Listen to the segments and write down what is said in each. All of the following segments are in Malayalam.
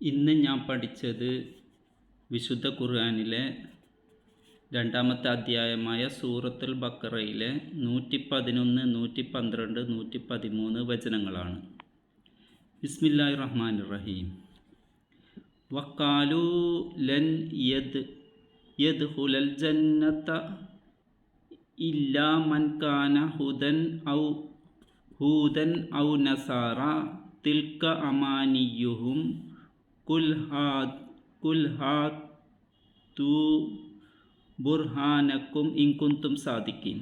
ഇന്ന് ഞാൻ പഠിച്ചത് വിശുദ്ധ ഖുർആനിലെ 2-ാമത്തെ അധ്യായമായ സൂറത്തുൽ ബഖറയിലെ 111, 112, 113 വചനങ്ങളാണ്. ബിസ്മില്ലാഹിർ റഹ്മാനിർ റഹീം. വഖാലൂ ലൻ യദ്ഖുലൽ ജന്നത ഇല്ലാ മൻ കാന ഹൂദൻ ഔ നസാറ തിൽക അമാനിയുഹും കുൽ ഹാതു ബുർഹാനക്കും ഇൻ കുന്തും സാദിഖീൻ.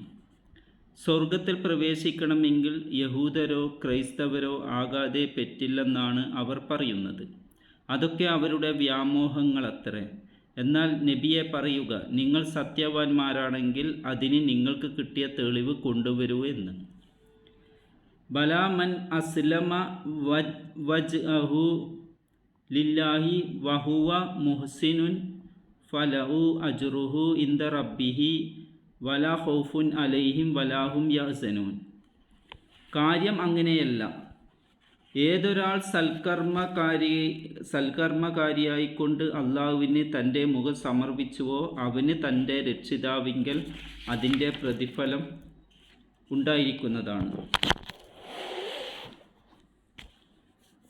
സ്വർഗത്തിൽ പ്രവേശിക്കണമെങ്കിൽ യഹൂദരോ ക്രൈസ്തവരോ ആകാതെ പറ്റില്ലെന്നാണ് അവർ പറയുന്നത്. അതൊക്കെ അവരുടെ വ്യാമോഹങ്ങളത്രേ. എന്നാൽ നബിയെ പറയുക, നിങ്ങൾ സത്യവാന്മാരാണെങ്കിൽ അതിന് നിങ്ങൾക്ക് കിട്ടിയ തെളിവ് കൊണ്ടുവരൂ എന്ന്. ബലാ മൻ അസ്ലമ വജ്അഹു ലില്ലാഹി വഹുവ മുഹ്സിനുൻ ഫലഹു അജ്റുഹു ഇൻദ റബ്ബിഹി വലാ ഖൗഫുൻ അലൈഹിം വലാഹും യഹ്സനൂൻ. കാര്യം അങ്ങനെയല്ല. ഏതൊരാൾ സൽക്കർമ്മകാരിയായിക്കൊണ്ട് അള്ളാഹുവിന് തൻ്റെ മുഖം സമർപ്പിച്ചുവോ അവന് തൻ്റെ രക്ഷിതാവിങ്കൽ അതിൻ്റെ പ്രതിഫലം ഉണ്ടായിരിക്കുന്നതാണ്.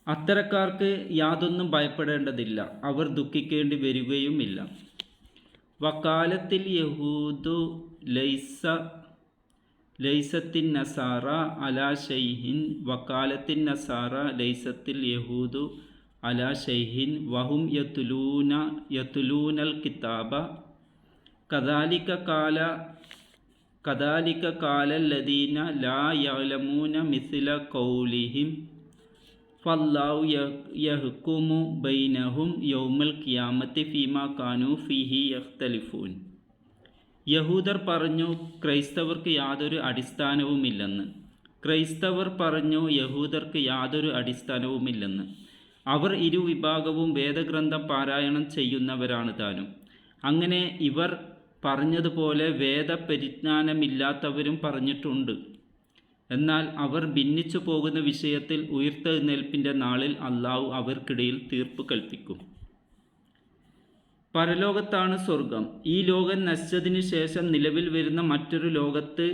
അത്തരക്കാർക്ക് യാതൊന്നും ഭയപ്പെടേണ്ടതില്ല, അവർ ദുഃഖിക്കേണ്ടി വരികയുമില്ല. വക്കാലത്തിൽ യഹൂദു ലൈസത്തിൻ നസാറ അലാ ഷൈഹിൻ വക്കാലത്തിൻ നസാറ ലൈസത്തിൽ യഹൂദു അലാ ഷൈഹിൻ വഹും യതുലൂനൽ കിതാബ കദാലിക കാലല്ലദീന ലാ യഅലമൂന മിസ്ല ഖൗലിഹിം ഫല്ലാഹു യഹ്കുമു ബൈനഹും യൗമൽ ഖിയാമത്തി ഫീമാ കാനൂ ഫീഹി യഖ്തലിഫൂൻ. യഹൂദർ പറഞ്ഞു, ക്രൈസ്തവർക്ക് യാതൊരു അടിസ്ഥാനവുമില്ലെന്ന്. ക്രൈസ്തവർ പറഞ്ഞു, യഹൂദർക്ക് യാതൊരു അടിസ്ഥാനവുമില്ലെന്ന്. അവർ ഇരുവിഭാഗവും വേദഗ്രന്ഥം പാരായണം ചെയ്യുന്നവരാണ് താനും. അങ്ങനെ ഇവർ പറഞ്ഞതുപോലെ വേദപരിജ്ഞാനമില്ലാത്തവരും പറഞ്ഞിട്ടുണ്ട്. എന്നാൽ അവർ ഭിന്നിച്ചു പോകുന്ന വിഷയത്തിൽ ഉയിർത്തെഴുന്നേൽപ്പിൻ്റെ നാളിൽ അള്ളാഹു അവർക്കിടയിൽ തീർപ്പ് കൽപ്പിക്കും. പരലോകത്താണ് സ്വർഗം. ഈ ലോകം നശിച്ചതിനു ശേഷം നിലവിൽ വരുന്ന മറ്റൊരു ലോകത്ത്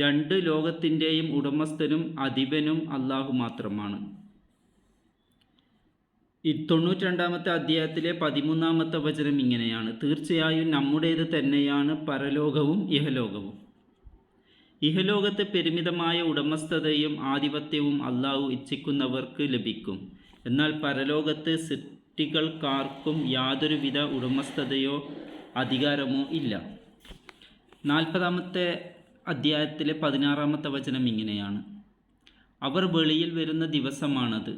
2 ലോകത്തിൻ്റെയും ഉടമസ്ഥനും അധിപനും അള്ളാഹു മാത്രമാണ്. 92-ാമത്തെ അധ്യായത്തിലെ 13-ാമത്തെ വചനം ഇങ്ങനെയാണ്: തീർച്ചയായും നമ്മുടേത് തന്നെയാണ് പരലോകവും ഇഹലോകവും. ഇഹലോകത്ത് പരിമിതമായ ഉടമസ്ഥതയും ആധിപത്യവും അള്ളാഹു ഇച്ഛിക്കുന്നവർക്ക് ലഭിക്കും. എന്നാൽ പരലോകത്ത് സൃഷ്ടികൾക്കാർക്കും യാതൊരുവിധ ഉടമസ്ഥതയോ അധികാരമോ ഇല്ല. 40-ാമത്തെ അധ്യായത്തിലെ 16-ാമത്തെ വചനം ഇങ്ങനെയാണ്: അവർ വെളിയിൽ വരുന്ന ദിവസമാണത്.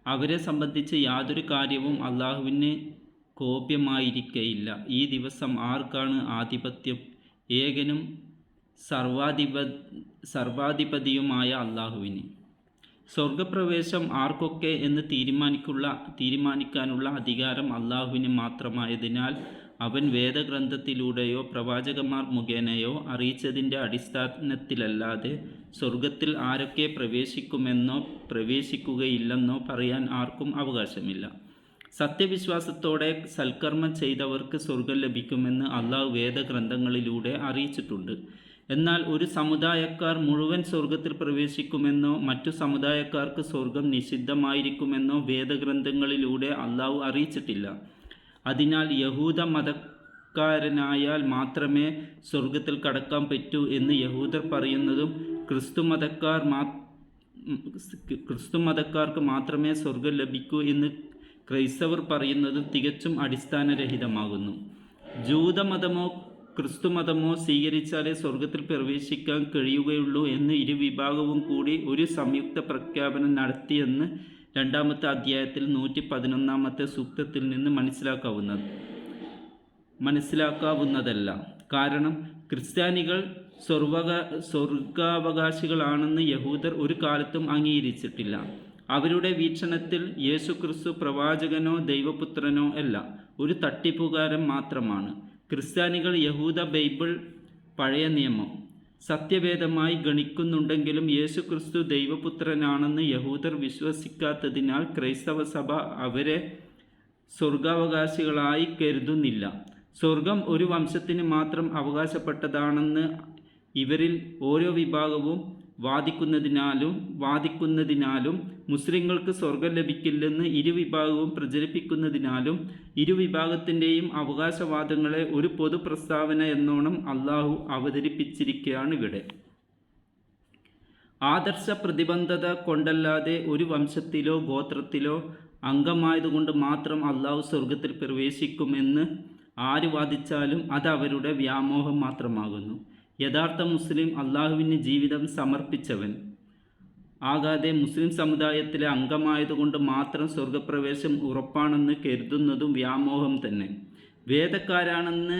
അവരെ സംബന്ധിച്ച് യാതൊരു കാര്യവും അള്ളാഹുവിന് കോപ്യമായിരിക്കയില്ല. ഈ ദിവസം ആർക്കാണ് ആധിപത്യം? ഏകനും സർവാധിപതിയുമായ അള്ളാഹുവിന്. സ്വർഗപ്രവേശം ആർക്കൊക്കെ എന്ന് തീരുമാനിക്കാനുള്ള അധികാരം അള്ളാഹുവിന് മാത്രമായതിനാൽ അവൻ വേദഗ്രന്ഥത്തിലൂടെയോ പ്രവാചകന്മാർ മുഖേനയോ അറിയിച്ചതിൻ്റെ അടിസ്ഥാനത്തിലല്ലാതെ സ്വർഗത്തിൽ ആരൊക്കെ പ്രവേശിക്കുമെന്നോ പ്രവേശിക്കുകയില്ലെന്നോ പറയാൻ ആർക്കും അവകാശമില്ല. സത്യവിശ്വാസത്തോടെ സൽക്കർമ്മം ചെയ്തവർക്ക് സ്വർഗം ലഭിക്കുമെന്ന് അള്ളാഹു വേദഗ്രന്ഥങ്ങളിലൂടെ അറിയിച്ചിട്ടുണ്ട്. എന്നാൽ ഒരു സമുദായക്കാർ മുഴുവൻ സ്വർഗത്തിൽ പ്രവേശിക്കുമെന്നോ മറ്റു സമുദായക്കാർക്ക് സ്വർഗം നിഷിദ്ധമായിരിക്കുമെന്നോ വേദഗ്രന്ഥങ്ങളിലൂടെ അള്ളാഹു അറിയിച്ചിട്ടില്ല. അതിനാൽ യഹൂദ മതക്കാരനായാൽ മാത്രമേ സ്വർഗത്തിൽ കടക്കാൻ പറ്റൂ എന്ന് യഹൂദർ പറയുന്നതും ക്രിസ്തു മതക്കാർക്ക് മാത്രമേ സ്വർഗം ലഭിക്കൂ എന്ന് ക്രൈസ്തവർ പറയുന്നതും തികച്ചും അടിസ്ഥാനരഹിതമാകുന്നു. ജൂതമതമോ ക്രിസ്തുമതമോ സ്വീകരിച്ചാലേ സ്വർഗത്തിൽ പ്രവേശിക്കാൻ കഴിയുകയുള്ളൂ എന്ന് ഇരുവിഭാഗവും കൂടി ഒരു സംയുക്ത പ്രഖ്യാപനം നടത്തിയെന്ന് 2-ാമത്തെ അധ്യായത്തിൽ 111-ാമത്തെ സൂക്തത്തിൽ നിന്ന് മനസ്സിലാക്കാവുന്നതല്ല. കാരണം ക്രിസ്ത്യാനികൾ സ്വർഗാവകാശികളാണെന്ന് യഹൂദർ ഒരു കാലത്തും അംഗീകരിച്ചിട്ടില്ല. അവരുടെ വീക്ഷണത്തിൽ യേശുക്രിസ്തു പ്രവാചകനോ ദൈവപുത്രനോ അല്ല, ഒരു തട്ടിപ്പുകാരൻ മാത്രമാണ്. ക്രിസ്ത്യാനികൾ യഹൂദ ബൈബിൾ, പഴയ നിയമം സത്യവേദമായി ഗണിക്കുന്നുണ്ടെങ്കിലും യേശുക്രിസ്തു ദൈവപുത്രനാണെന്ന് യഹൂദർ വിശ്വസിക്കാത്തതിനാൽ ക്രൈസ്തവ സഭ അവരെ സ്വർഗാവകാശികളായി കരുതുന്നില്ല. സ്വർഗം ഒരു വംശത്തിന് മാത്രം അവകാശപ്പെട്ടതാണെന്ന് ഇവരിൽ ഓരോ വിഭാഗവും വാദിക്കുന്നതിനാലും മുസ്ലിങ്ങൾക്ക് സ്വർഗം ലഭിക്കില്ലെന്ന് ഇരുവിഭാഗവും പ്രചരിപ്പിക്കുന്നതിനാലും ഇരുവിഭാഗത്തിൻ്റെയും അവകാശവാദങ്ങളെ ഒരു പൊതു പ്രസ്താവന എന്നോണം അള്ളാഹു അവതരിപ്പിച്ചിരിക്കുകയാണ് ഇവിടെ. ആദർശ പ്രതിബദ്ധത കൊണ്ടല്ലാതെ ഒരു വംശത്തിലോ ഗോത്രത്തിലോ അംഗമായതുകൊണ്ട് മാത്രം അള്ളാഹു സ്വർഗത്തിൽ പ്രവേശിക്കുമെന്ന് ആര് വാദിച്ചാലും അത് അവരുടെ വ്യാമോഹം മാത്രമാകുന്നു. യഥാർത്ഥ മുസ്ലിം അള്ളാഹുവിന് ജീവിതം സമർപ്പിച്ചവൻ ആകാതെ മുസ്ലിം സമുദായത്തിലെ അംഗമായതുകൊണ്ട് മാത്രം സ്വർഗപ്രവേശം ഉറപ്പാണെന്ന് കരുതുന്നതും വ്യാമോഹം തന്നെ. വേദക്കാരാണെന്ന്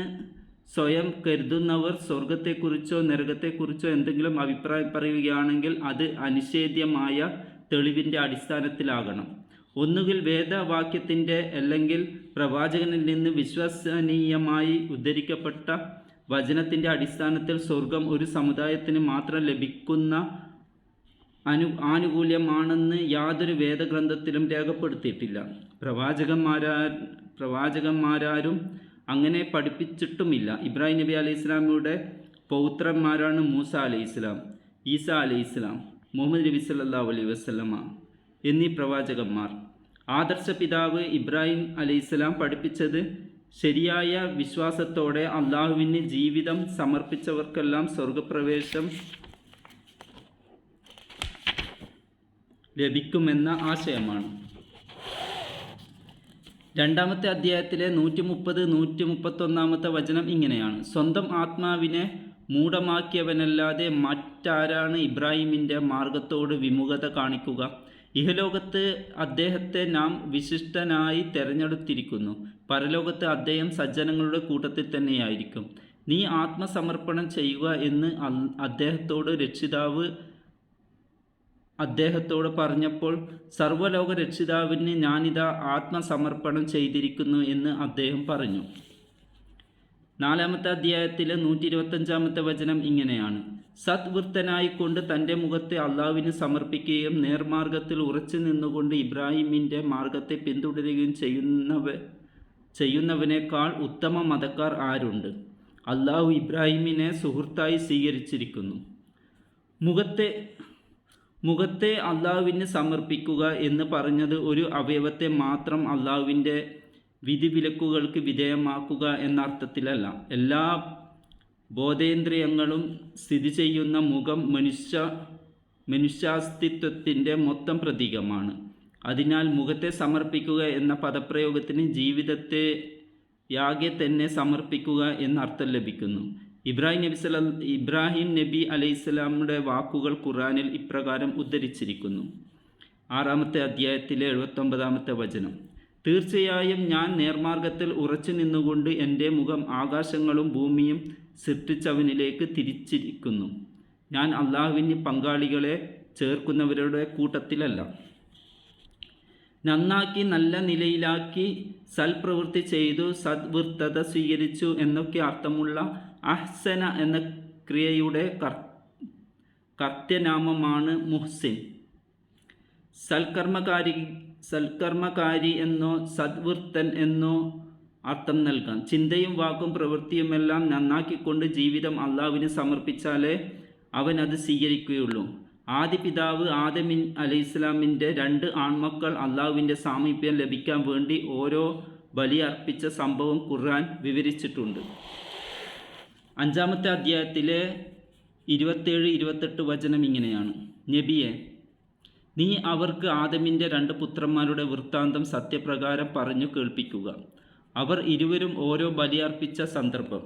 സ്വയം കരുതുന്നവർ സ്വർഗത്തെക്കുറിച്ചോ നരകത്തെക്കുറിച്ചോ എന്തെങ്കിലും അഭിപ്രായം പറയുകയാണെങ്കിൽ അത് അനിഷേധ്യമായ തെളിവിൻ്റെ അടിസ്ഥാനത്തിലാകണം. ഒന്നുകിൽ വേദവാക്യത്തിൻ്റെ അല്ലെങ്കിൽ പ്രവാചകനിൽ നിന്ന് വിശ്വസനീയമായി ഉദ്ധരിക്കപ്പെട്ട വചനത്തിൻ്റെ അടിസ്ഥാനത്തിൽ സ്വർഗം ഒരു സമുദായത്തിന് മാത്രം ലഭിക്കുന്ന ആനുകൂല്യമാണെന്ന് യാതൊരു വേദഗ്രന്ഥത്തിലും രേഖപ്പെടുത്തിയിട്ടില്ല. പ്രവാചകന്മാരാരും അങ്ങനെ പഠിപ്പിച്ചിട്ടുമില്ല. ഇബ്രാഹിം നബി അലൈഹി ഇസ്ലാമിയുടെ പൗത്രന്മാരാണ് മൂസ അലൈഹി ഇസ്ലാം, ഈസ അലൈഹി ഇസ്ലാം, മുഹമ്മദ് നബി സല്ലല്ലാഹു അലൈഹി വസല്ലമ എന്നീ പ്രവാചകന്മാർ. ആദർശ പിതാവ് ഇബ്രാഹിം അലൈഹിസ്സലാം പഠിപ്പിച്ചത് ശരിയായ വിശ്വാസത്തോടെ അള്ളാഹുവിന് ജീവിതം സമർപ്പിച്ചവർക്കെല്ലാം സ്വർഗപ്രവേശം ലഭിക്കുമെന്ന ആശയമാണ്. രണ്ടാമത്തെ അധ്യായത്തിലെ 130-131 വചനം ഇങ്ങനെയാണ്: സ്വന്തം ആത്മാവിനെ മൂഢമാക്കിയവനല്ലാതെ മറ്റാരാണ് ഇബ്രാഹിമിൻ്റെ മാർഗത്തോട് വിമുഖത കാണിക്കുക? ഇഹലോകത്ത് അദ്ദേഹത്തെ നാം വിശിഷ്ടനായി തിരഞ്ഞെടുത്തിരിക്കുന്നു. പരലോകത്ത് അദ്ദേഹം സജ്ജനങ്ങളുടെ കൂട്ടത്തിൽ തന്നെയായിരിക്കും. നീ ആത്മസമർപ്പണം ചെയ്യുക എന്ന് അദ്ദേഹത്തോട് പറഞ്ഞപ്പോൾ സർവ്വലോക രക്ഷിതാവിന് ഞാനിതാ ആത്മസമർപ്പണം ചെയ്തിരിക്കുന്നു എന്ന് അദ്ദേഹം പറഞ്ഞു. നാലാമത്തെ അധ്യായത്തിലെ 125 വചനം ഇങ്ങനെയാണ്: സദ്വൃത്തനായിക്കൊണ്ട് തൻ്റെ മുഖത്തെ അള്ളാഹുവിന് സമർപ്പിക്കുകയും നേർമാർഗത്തിൽ ഉറച്ചു നിന്നുകൊണ്ട് ഇബ്രാഹിമിൻ്റെ മാർഗത്തെ പിന്തുടരുകയും ചെയ്യുന്നവനേക്കാൾ ഉത്തമ മതക്കാർ ആരുണ്ട്? അള്ളാഹു ഇബ്രാഹിമിനെ സുഹൃത്തായി സ്വീകരിച്ചിരിക്കുന്നു. മുഖത്തെ അള്ളാഹുവിന് സമർപ്പിക്കുക എന്ന് പറഞ്ഞത് ഒരു അവയവത്തെ മാത്രം അള്ളാഹുവിൻ്റെ വിധിവിലക്കുകൾക്ക് വിധേയമാക്കുക എന്ന അർത്ഥത്തിലല്ല. എല്ലാ ബോധേന്ദ്രിയങ്ങളും സ്ഥിതി ചെയ്യുന്ന മുഖം മനുഷ്യാസ്തിത്വത്തിൻ്റെ മൊത്തം പ്രതീകമാണ്. അതിനാൽ മുഖത്തെ സമർപ്പിക്കുക എന്ന പദപ്രയോഗത്തിന് ജീവിതത്തെയാകെ തന്നെ സമർപ്പിക്കുക എന്നർത്ഥം ലഭിക്കുന്നു. ഇബ്രാഹിം നബി അലൈഹിസ്സലാമുടെ വാക്കുകൾ ഖുർആനിൽ ഇപ്രകാരം ഉദ്ധരിച്ചിരിക്കുന്നു. 6-ാമത്തെ അധ്യായത്തിലെ 79 വചനം: തീർച്ചയായും ഞാൻ നേർമാർഗത്തിൽ ഉറച്ചു നിന്നുകൊണ്ട് എൻ്റെ മുഖം ആകാശങ്ങളും ഭൂമിയും സൃഷ്ടിച്ചവനിലേക്ക് തിരിച്ചിരിക്കുന്നു. ഞാൻ അള്ളാഹുവിന് പങ്കാളികളെ ചേർക്കുന്നവരുടെ കൂട്ടത്തിലല്ല. നന്നാക്കി, നല്ല നിലയിലാക്കി, സൽപ്രവൃത്തി ചെയ്തു, സദ്വൃത്തത സ്വീകരിച്ചു എന്നൊക്കെ അർത്ഥമുള്ള അഹ്സന എന്ന ക്രിയയുടെ കർത്യനാമമാണ് മുഹ്സിൻ. സൽക്കർമ്മകാരി എന്നോ സദ്വൃത്തൻ എന്നോ അർത്ഥം നൽകാം. ചിന്തയും വാക്കും പ്രവൃത്തിയുമെല്ലാം നന്നാക്കിക്കൊണ്ട് ജീവിതം അള്ളാഹുവിന് സമർപ്പിച്ചാലേ അവൻ അത് സ്വീകരിക്കുകയുള്ളൂ. ആദ്യ പിതാവ് ആദം അലൈഹിസ്സലാമിൻ്റെ 2 ആൺമക്കൾ അള്ളാഹുവിൻ്റെ സാമീപ്യം ലഭിക്കാൻ വേണ്ടി ഓരോ ബലി അർപ്പിച്ച സംഭവം ഖുർആൻ വിവരിച്ചിട്ടുണ്ട്. 5-ാമത്തെ അധ്യായത്തിലെ 27-28 വചനം ഇങ്ങനെയാണ്: നബിയെ, നീ അവർക്ക് ആദമിൻ്റെ 2 പുത്രന്മാരുടെ വൃത്താന്തം സത്യപ്രകാരം പറഞ്ഞു കേൾപ്പിക്കുക. അവർ ഇരുവരും ഓരോ ബലിയർപ്പിച്ച സന്ദർഭം.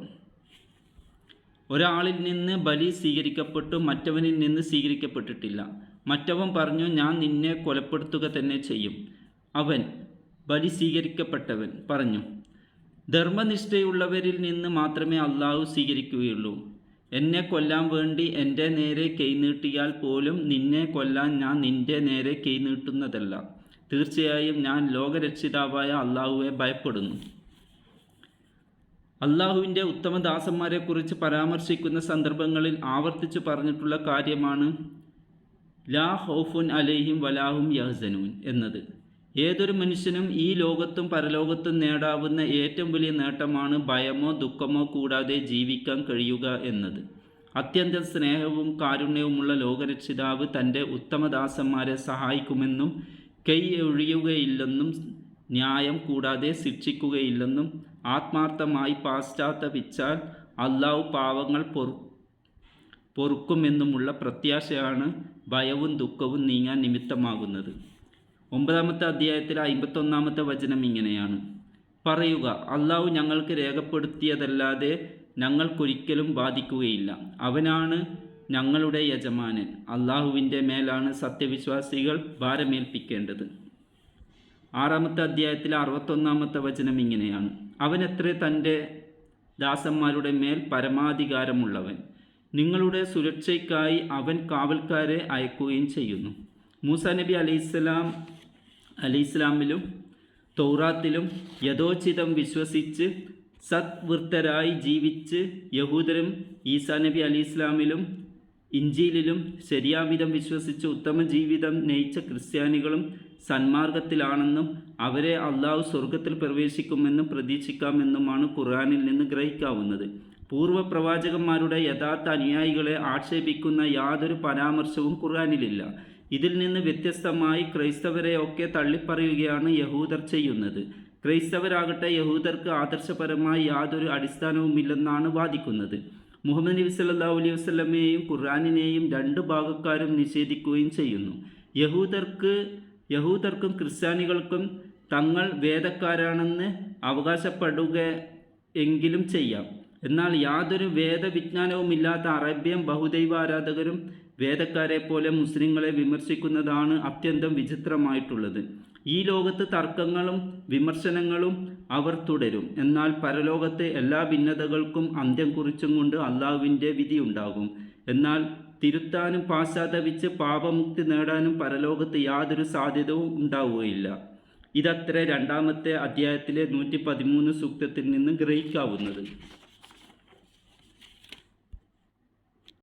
ഒരാളിൽ നിന്ന് ബലി സ്വീകരിക്കപ്പെട്ടു, മറ്റവനിൽ നിന്ന് സ്വീകരിക്കപ്പെട്ടിട്ടില്ല. മറ്റവൻ പറഞ്ഞു, ഞാൻ നിന്നെ കൊലപ്പെടുത്തുക തന്നെ ചെയ്യും. അവൻ, ബലി സ്വീകരിക്കപ്പെട്ടവൻ, പറഞ്ഞു, ധർമ്മനിഷ്ഠയുള്ളവരിൽ നിന്ന് മാത്രമേ അള്ളാഹു സ്വീകരിക്കുകയുള്ളൂ. എന്നെ കൊല്ലാൻ വേണ്ടി എൻ്റെ നേരെ കൈനീട്ടിയാൽ പോലും നിന്നെ കൊല്ലാൻ ഞാൻ നിൻ്റെ നേരെ കൈനീട്ടുന്നതല്ല. തീർച്ചയായും ഞാൻ ലോകരക്ഷിതാവായ അള്ളാഹുവെ ഭയപ്പെടുന്നു. അള്ളാഹുവിൻ്റെ ഉത്തമദാസന്മാരെക്കുറിച്ച് പരാമർശിക്കുന്ന സന്ദർഭങ്ങളിൽ ആവർത്തിച്ചു പറഞ്ഞിട്ടുള്ള കാര്യമാണ് ലാ ഖൗഫുൻ അലൈഹിം വലാഹും യഹ്സനൂൻ എന്നത്. ഏതൊരു മനുഷ്യനും ഈ ലോകത്തും പരലോകത്തും നേടാവുന്ന ഏറ്റവും വലിയ നേട്ടമാണ് ഭയമോ ദുഃഖമോ കൂടാതെ ജീവിക്കാൻ കഴിയുക എന്നത്. അത്യന്തം സ്നേഹവും കാരുണ്യവുമുള്ള ലോകരക്ഷിതാവ് തൻ്റെ ഉത്തമദാസന്മാരെ സഹായിക്കുമെന്നും കൈ ഒഴിയുകയില്ലെന്നും ന്യായം കൂടാതെ ശിക്ഷിക്കുകയില്ലെന്നും ആത്മാർത്ഥമായി പാശ്ചാത്തപിച്ചാൽ അള്ളാഹു പാവങ്ങൾ പൊറുക്കുമെന്നുമുള്ള പ്രത്യാശയാണ് ഭയവും ദുഃഖവും നീങ്ങാൻ നിമിത്തമാകുന്നത്. 9-ാമത്തെ അധ്യായത്തിലെ 51-ാമത്തെ വചനം ഇങ്ങനെയാണ്: പറയുക, അള്ളാഹു ഞങ്ങൾക്ക് രേഖപ്പെടുത്തിയതല്ലാതെ ഞങ്ങൾക്കൊരിക്കലും ബാധിക്കുകയില്ല. അവനാണ് ഞങ്ങളുടെ യജമാനൻ. അള്ളാഹുവിൻ്റെ മേലാണ് സത്യവിശ്വാസികൾ ഭാരമേൽപ്പിക്കേണ്ടത്. 6-ാമത്തെ അധ്യായത്തിലെ 61-ാമത്തെ വചനം ഇങ്ങനെയാണ്: അവനത്രേ തൻ്റെ ദാസന്മാരുടെ മേൽ പരമാധികാരമുള്ളവൻ. നിങ്ങളുടെ സുരക്ഷയ്ക്കായി അവൻ കാവൽക്കാരെ അയക്കുകയും ചെയ്യുന്നു. മൂസാ നബി അലൈഹിസ്സലാമിലും തൗറാത്തിലും യഥോചിതം വിശ്വസിച്ച് സദ്വൃത്തരായി ജീവിച്ച് യഹൂദരും ഈസാ നബി അലൈഹിസ്സലാമിലും ഇഞ്ചീലിലും ശരിയാവിധം വിശ്വസിച്ച് ഉത്തമ ജീവിതം നയിച്ച ക്രിസ്ത്യാനികളും സന്മാർഗത്തിലാണെന്നും അവരെ അള്ളാഹു സ്വർഗത്തിൽ പ്രവേശിക്കുമെന്നും പ്രതീക്ഷിക്കാമെന്നുമാണ് ഖുർആനിൽ നിന്ന് ഗ്രഹിക്കാവുന്നത്. പൂർവ്വ പ്രവാചകന്മാരുടെ യഥാർത്ഥ അനുയായികളെ ആക്ഷേപിക്കുന്ന യാതൊരു പരാമർശവും ഖുർആനിലില്ല. ഇതിൽ നിന്ന് വ്യത്യസ്തമായി ക്രൈസ്തവരെയൊക്കെ തള്ളിപ്പറയുകയാണ് യഹൂദർ ചെയ്യുന്നത്. ക്രൈസ്തവരാകട്ടെ യഹൂദർക്ക് ആദർശപരമായി യാതൊരു അടിസ്ഥാനവുമില്ലെന്നാണ് വാദിക്കുന്നത്. മുഹമ്മദ് നബി സല്ലല്ലാഹു അലൈഹി വസല്ലമയെയും ഖുർആനിനെയും രണ്ട് ഭാഗക്കാരും നിഷേധിക്കുകയും ചെയ്യുന്നു. യഹൂദർക്കും ക്രിസ്ത്യാനികൾക്കും തങ്ങൾ വേദക്കാരാണെന്ന് അവകാശപ്പെടുക എങ്കിലും ചെയ്യാം. എന്നാൽ യാതൊരു വേദവിജ്ഞാനവുമില്ലാത്ത അറേബ്യൻ ബഹുദൈവ ആരാധകരും വേദക്കാരെ പോലെ മുസ്ലിങ്ങളെ വിമർശിക്കുന്നതാണ് അത്യന്തം വിചിത്രമായിട്ടുള്ളത്. ഈ ലോകത്ത് തർക്കങ്ങളും വിമർശനങ്ങളും അവർ തുടരും. എന്നാൽ പരലോകത്തെ എല്ലാ ഭിന്നതകൾക്കും അന്ത്യം കുറിച്ചും കൊണ്ട് അള്ളാഹുവിൻ്റെ വിധിയുണ്ടാകും. എന്നാൽ തിരുത്താനും പാശ്ചാത്തപിച്ച് പാപമുക്തി നേടാനും പരലോകത്ത് യാതൊരു സാധ്യതയും ഉണ്ടാവുകയില്ല. ഇതത്ര 2-ാമത്തെ അധ്യായത്തിലെ 113 സൂക്തത്തിൽ നിന്ന് ഗ്രഹിക്കാവുന്നത്.